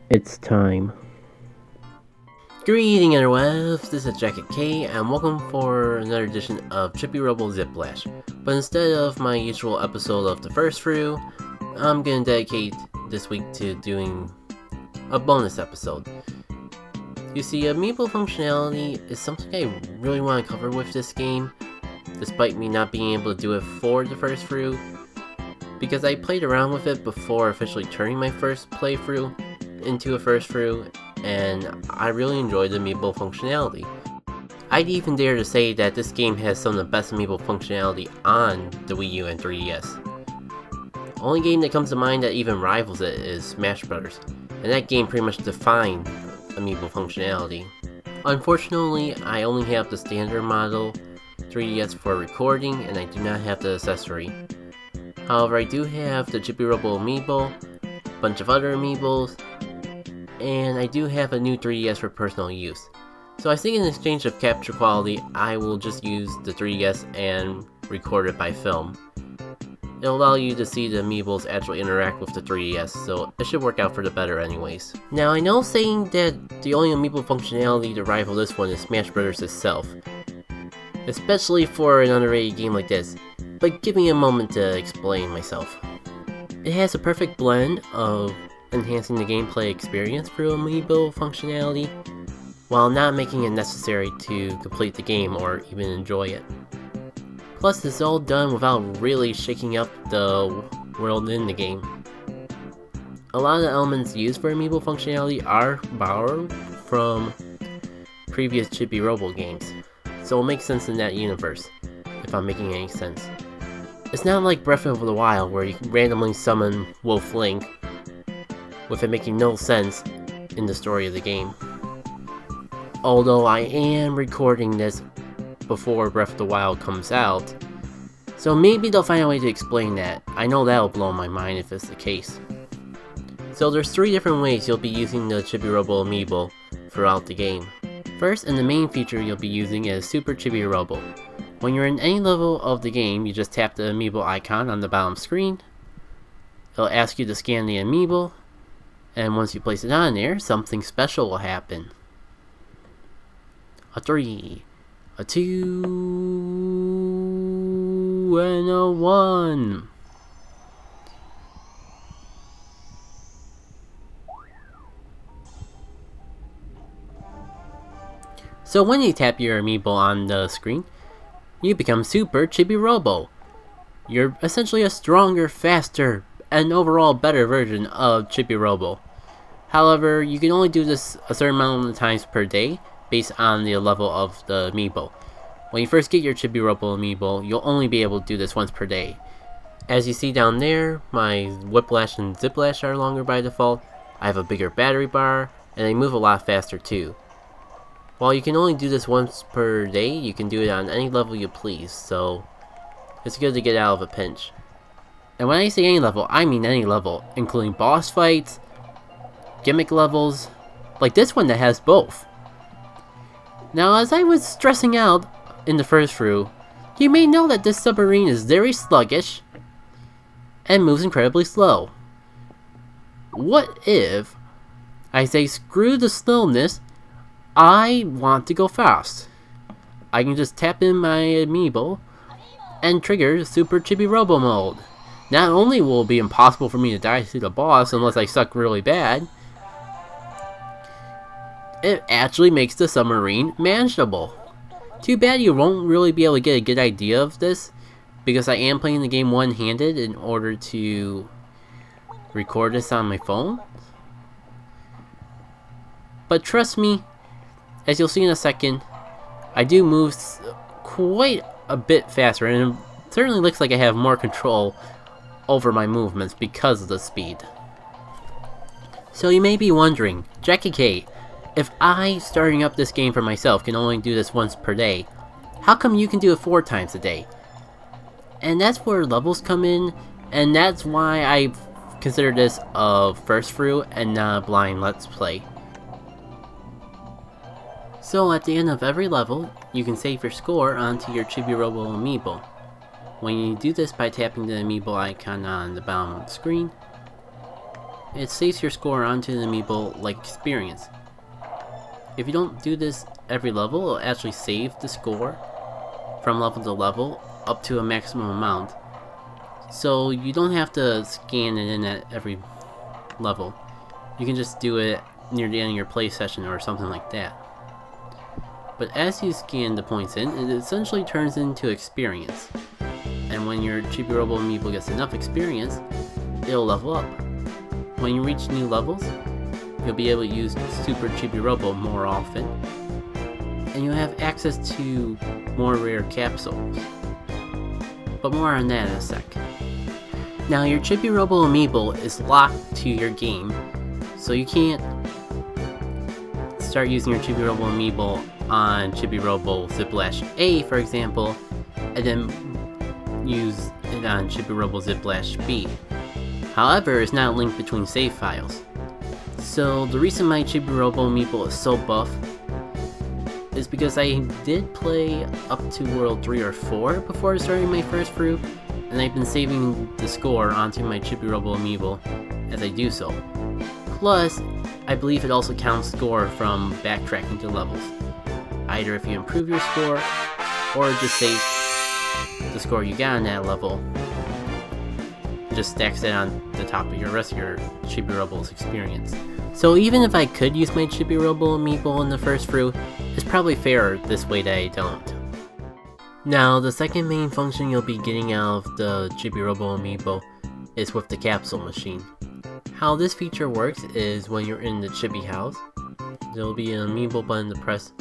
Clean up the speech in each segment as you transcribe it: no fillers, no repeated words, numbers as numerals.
It's time. Greeting interwebs, this is Jacket K, and welcome for another edition of Chibi-Robo Zip Lash. But instead of my usual episode of the first through, I'm going to dedicate this week to doing a bonus episode. You see, Amiibo functionality is something I really want to cover with this game, despite me not being able to do it for the first through, because I played around with it before officially turning my first playthrough into a first through, and I really enjoyed the Amiibo functionality. I'd even dare to say that this game has some of the best Amiibo functionality on the Wii U and 3DS. The only game that comes to mind that even rivals it is Smash Bros., and that game pretty much defined Amiibo functionality. Unfortunately, I only have the standard model 3DS for recording, and I do not have the accessory. However, I do have the Chibi-Robo Amiibo, a bunch of other Amiibos, and I do have a new 3DS for personal use. So I think in exchange of capture quality, I will just use the 3DS and record it by film. It'll allow you to see the Amiibos actually interact with the 3DS, so it should work out for the better anyways. Now I know saying that the only Amiibo functionality to rival this one is Smash Bros. Itself, especially for an underrated game like this, but give me a moment to explain myself. It has a perfect blend of enhancing the gameplay experience through Amiibo functionality, while not making it necessary to complete the game or even enjoy it. Plus, it's all done without really shaking up the world in the game. A lot of the elements used for Amiibo functionality are borrowed from previous Chibi-Robo games, so it makes sense in that universe, if I'm making any sense. It's not like Breath of the Wild where you can randomly summon Wolf Link, with it making no sense in the story of the game. Although I am recording this before Breath of the Wild comes out, so maybe they'll find a way to explain that. I know that'll blow my mind if it's the case. So there's 3 different ways you'll be using the Chibi-Robo Amiibo throughout the game. First, and the main feature you'll be using is Super Chibi-Robo. When you're in any level of the game, you just tap the Amiibo icon on the bottom screen. It'll ask you to scan the Amiibo, and once you place it on there, something special will happen. A 3, a 2, and a 1. So when you tap your Amiibo on the screen, you become Super Chibi-Robo. You're essentially a stronger, faster, and overall better version of Chibi-Robo. However, you can only do this a certain amount of times per day, based on the level of the Amiibo. When you first get your Chibi-Robo Amiibo, you'll only be able to do this once per day. As you see down there, my Whiplash and Zip Lash are longer by default, I have a bigger battery bar, and they move a lot faster too. While you can only do this once per day, you can do it on any level you please, so it's good to get out of a pinch. And when I say any level, I mean any level, including boss fights, gimmick levels, like this one that has both. Now, as I was stressing out in the first through, you may know that this submarine is very sluggish and moves incredibly slow. What if I say screw the slowness, I want to go fast? I can just tap in my Amiibo and trigger Super Chibi-Robo mode. Not only will it be impossible for me to die to the boss unless I suck really bad, it actually makes the submarine manageable. Too bad you won't really be able to get a good idea of this, because I am playing the game one-handed in order to record this on my phone. But trust me, as you'll see in a second, I do move quite a bit faster, and it certainly looks like I have more control over my movements because of the speed. So you may be wondering, Jackie K, if I, starting up this game for myself, can only do this once per day, how come you can do it 4 times a day? And that's where levels come in, and that's why I consider this a first through and not a blind let's play. So at the end of every level, you can save your score onto your Chibi-Robo Amiibo. When you do this by tapping the Amiibo icon on the bottom of the screen, it saves your score onto the Amiibo like experience. If you don't do this every level, it'll actually save the score from level to level up to a maximum amount. So you don't have to scan it in at every level. You can just do it near the end of your play session or something like that. But as you scan the points in, it essentially turns into experience. And when your Chibi-Robo Amiibo gets enough experience, it'll level up. When you reach new levels, you'll be able to use Super Chibi-Robo more often, and you'll have access to more rare capsules. But more on that in a sec. Now your Chibi-Robo Amiibo is locked to your game, so you can't start using your Chibi-Robo Amiibo on Chibi-Robo Zip Lash A, for example, and then use it on Chibi-Robo Zip Lash B. However, it's not linked between save files. So the reason my Chibi-Robo Amiibo is so buff is because I did play up to World 3 or 4 before starting my first through, and I've been saving the score onto my Chibi-Robo Amiibo as I do so. Plus, I believe it also counts score from backtracking to levels. Either if you improve your score, or just save the score you got on that level, just stacks it on the top of your rest of your Chibi-Robo's experience. So even if I could use my Chibi-Robo Amiibo in the first through, it's probably fairer this way that I don't. Now, the second main function you'll be getting out of the Chibi-Robo Amiibo is with the Capsule machine. How this feature works is when you're in the Chibi house, there will be an Amiibo button to press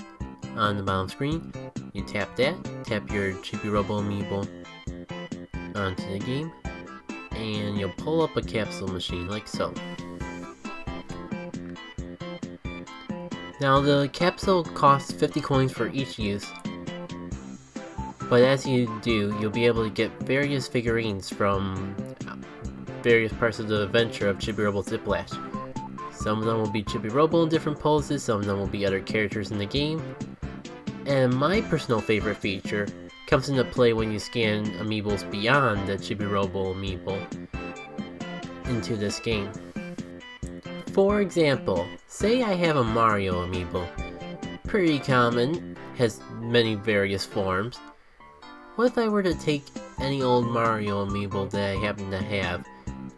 on the bottom screen. You tap that, tap your Chibi-Robo Amiibo onto the game, and you'll pull up a capsule machine like so. Now the capsule costs 50 coins for each use, but as you do, you'll be able to get various figurines from various parts of the adventure of Chibi-Robo Zip Lash. Some of them will be Chibi-Robo in different poses, some of them will be other characters in the game, and my personal favorite feature comes into play when you scan Amiibos beyond the Chibi-Robo Amiibo into this game. For example, say I have a Mario Amiibo. Pretty common, has many various forms. What if I were to take any old Mario Amiibo that I happen to have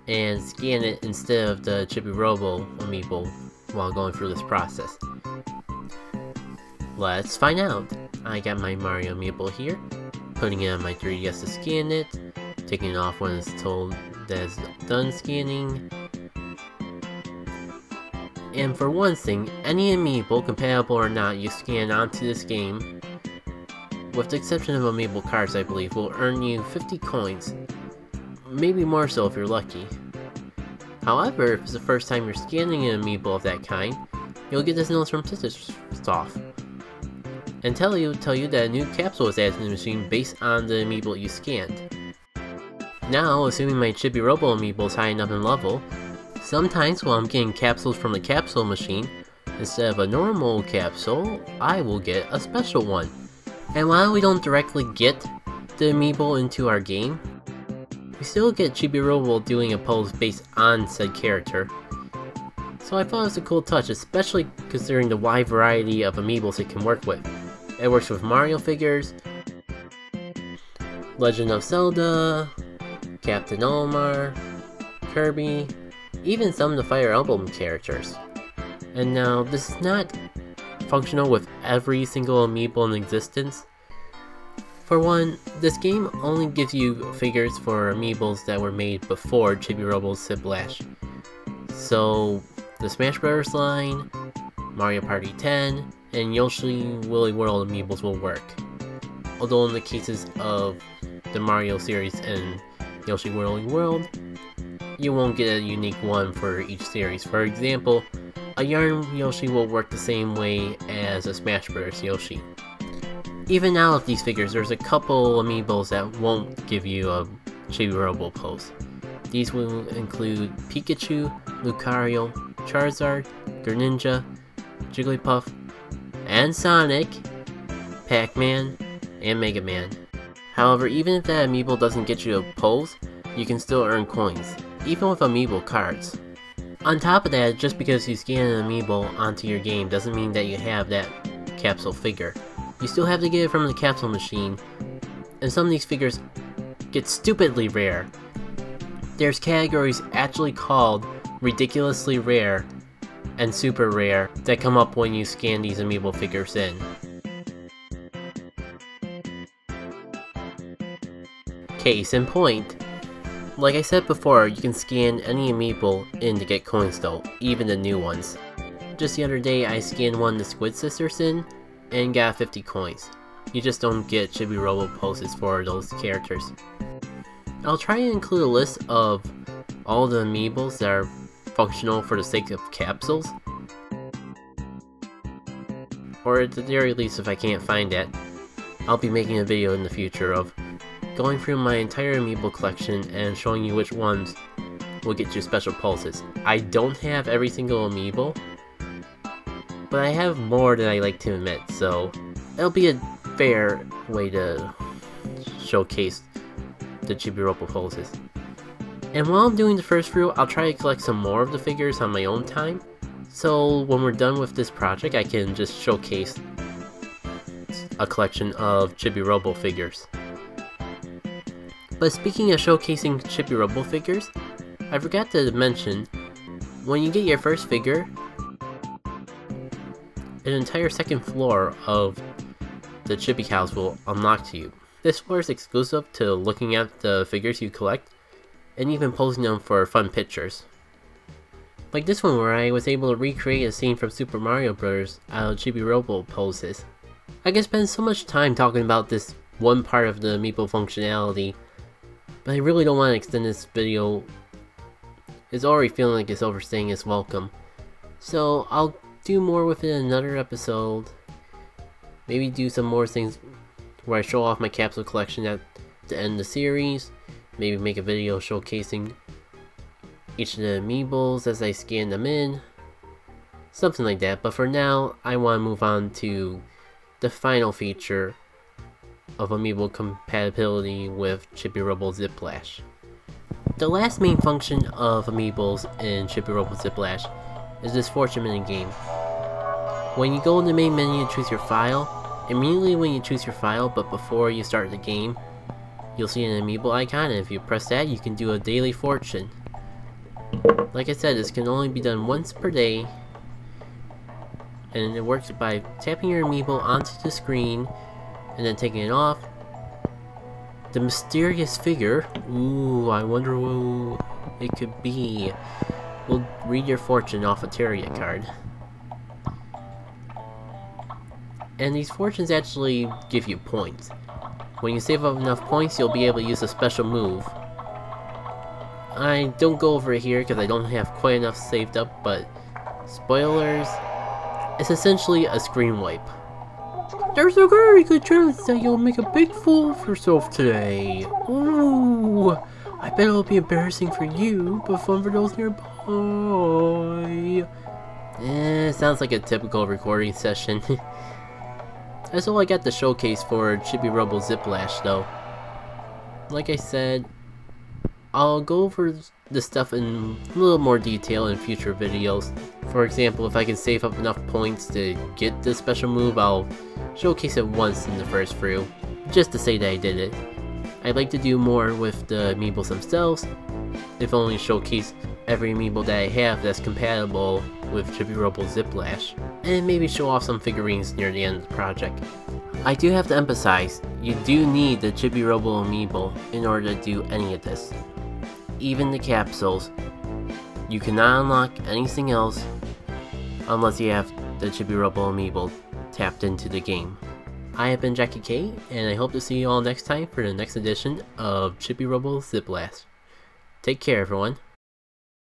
and scan it instead of the Chibi-Robo Amiibo while going through this process? Let's find out. I got my Mario Amiibo here, putting it on my 3DS to scan it, taking it off when it's told that it's done scanning. And for one thing, any Amiibo, compatible or not, you scan onto this game, with the exception of Amiibo cards I believe, will earn you 50 coins. Maybe more so if you're lucky. However, if it's the first time you're scanning an Amiibo of that kind, you'll get this notice from Sistersoft and tell you that a new capsule is added to the machine based on the Amiibo you scanned. Now, assuming my Chibi-Robo Amiibo is high enough in level, sometimes while I'm getting capsules from the capsule machine, instead of a normal capsule, I will get a special one. And while we don't directly get the Amiibo into our game, we still get Chibi-Robo doing a pose based on said character. So I thought it was a cool touch, especially considering the wide variety of Amiibos it can work with. It works with Mario figures, Legend of Zelda, Captain Olimar, Kirby, even some of the Fire Emblem characters. And now, this is not functional with every single Amiibo in existence. For one, this game only gives you figures for Amiibos that were made before Chibi-Robo Zip Lash. So, the Smash Bros. Line, Mario Party 10, and Yoshi Woolly World Amiibos will work. Although in the cases of the Mario series and Yoshi Woolly World, you won't get a unique one for each series. For example, a Yarn Yoshi will work the same way as a Smash Bros. Yoshi. Even out of these figures, there's a couple Amiibos that won't give you a Chibi-Robo pose. These will include Pikachu, Lucario, Charizard, Greninja, Jigglypuff, and Sonic, Pac-Man, and Mega Man. However, even if that Amiibo doesn't get you a pose, you can still earn coins, even with Amiibo cards. On top of that, just because you scan an amiibo onto your game doesn't mean that you have that capsule figure. You still have to get it from the capsule machine, and some of these figures get stupidly rare. There's categories actually called ridiculously rare and super rare that come up when you scan these amiibo figures in. Case in point. Like I said before, you can scan any amiibo in to get coins though, even the new ones. Just the other day I scanned one of the Squid Sisters in and got 50 coins. You just don't get Chibi-Robo poses for those characters. I'll try and include a list of all the amiibos that are functional for the sake of capsules. Or at the very least, if I can't find that, I'll be making a video in the future of going through my entire amiibo collection and showing you which ones will get you special pulses. I don't have every single amiibo, but I have more than I like to admit, so it'll be a fair way to showcase the Chibi-Robo poses. And while I'm doing the first few, I'll try to collect some more of the figures on my own time, so when we're done with this project I can just showcase a collection of Chibi-Robo figures. But speaking of showcasing Chibi-Robo figures, I forgot to mention, when you get your first figure, an entire second floor of the Chibi House will unlock to you. This floor is exclusive to looking at the figures you collect, and even posing them for fun pictures. Like this one where I was able to recreate a scene from Super Mario Bros. Out of Chibi-Robo poses. I could spend so much time talking about this one part of the Amiibo functionality, but I really don't want to extend this video. It's already feeling like it's overstaying its welcome. So I'll do more with it in another episode. Maybe do some more things where I show off my capsule collection at the end of the series. Maybe make a video showcasing each of the amiibos as I scan them in. Something like that, but for now I want to move on to the final feature of amiibo compatibility with Chibi-Robo Zip Lash. The last main function of amiibos in Chibi-Robo Zip Lash is this fortune minigame. When you go in the main menu and choose your file, immediately when you choose your file but before you start the game, you'll see an amiibo icon, and if you press that you can do a daily fortune. Like I said, this can only be done once per day, and it works by tapping your amiibo onto the screen and then taking it off. The mysterious figure, ooh, I wonder who it could be, will read your fortune off a tarot card. And these fortunes actually give you points. When you save up enough points, you'll be able to use a special move. I don't go over it here because I don't have quite enough saved up, but spoilers, it's essentially a screen wipe. There's a very good chance that you'll make a big fool of yourself today. Ooh, I bet it'll be embarrassing for you, but fun for those nearby. Sounds like a typical recording session. That's all I got to showcase for Chibi-Robo Zip Lash though. Like I said, I'll go over this stuff in a little more detail in future videos. For example, if I can save up enough points to get this special move, I'll showcase it once in the first through, just to say that I did it. I'd like to do more with the amiibos themselves, if only showcase every amiibo that I have that's compatible with Chibi-Robo Zip Lash, and maybe show off some figurines near the end of the project. I do have to emphasize, you do need the Chibi-Robo amiibo in order to do any of this. Even the capsules. You cannot unlock anything else unless you have the Chibi-Robo amiibo tapped into the game. I have been Jackie K, and I hope to see you all next time for the next edition of Chibi-Robo Zip Lash. Take care, everyone.